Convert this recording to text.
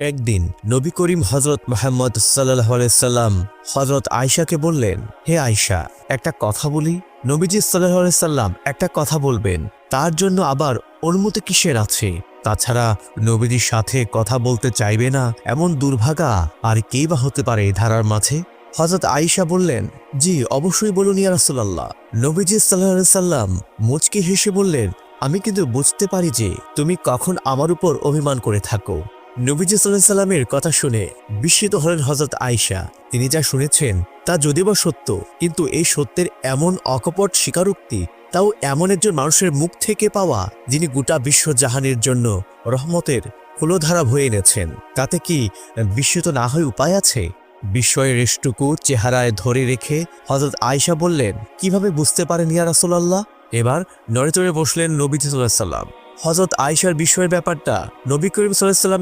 একদিন নবী করিম হযরত মুহাম্মদ সাল্লাল্লাহু আলাইহি সাল্লাম হযরত আয়েশাকে বললেন, হে আয়েশা, একটা কথা বলি। নবীজি সাল্লাল্লাহু আলাইহি সাল্লাম একটা কথা বলবেন, তার জন্য আবার অনুমতি কিসের আছে? তাছাড়া নবীজির সাথে কথা বলতে চাইবে না এমন দুর্ভাগা আর কেই বা হতে পারে এই ধারার মাঝে? হযরত আয়েশা বললেন, জি অবশ্যই বলুন ইয়া রাসূলুল্লাহ। নবীজি সাল্লাল্লাহু আলাইহি সাল্লাম মুচকি হেসে বললেন, আমি কিন্তু বুঝতে পারি যে তুমি কখন আমার উপর অভিমান করে থাকো। নবীজি সাল্লাল্লাহু আলাইহি সাল্লামের কথা শুনে বিস্মিত হলেন হযরত আয়েশা। তিনি যা শুনেছেন তা যদিও বা সত্য, কিন্তু এই সত্যের এমন অকপট স্বীকারোক্তি, তাও এমন একজন মানুষের মুখ থেকে পাওয়া যিনি গোটা বিশ্বজাহানের জন্য রহমতের কুলধারা বয়ে এনেছেন, তাতে কি বিস্মিত না হয়ে উপায় আছে? বিস্ময়ের রেশটুকু চেহারায় ধরে রেখে হযরত আয়েশা বললেন, কিভাবে বুঝতে পারেন ইয়া রাসূলুল্লাহ? এবার নড়ে চড়ে বসলেন নবীজি সাল্লাল্লাহু আলাইহি সাল্লাম। হযরত আয়েশার বিস্ময়ের ব্যাপারটা নবী করিম সাল্লাল্লাহু আলাইহি সাল্লামের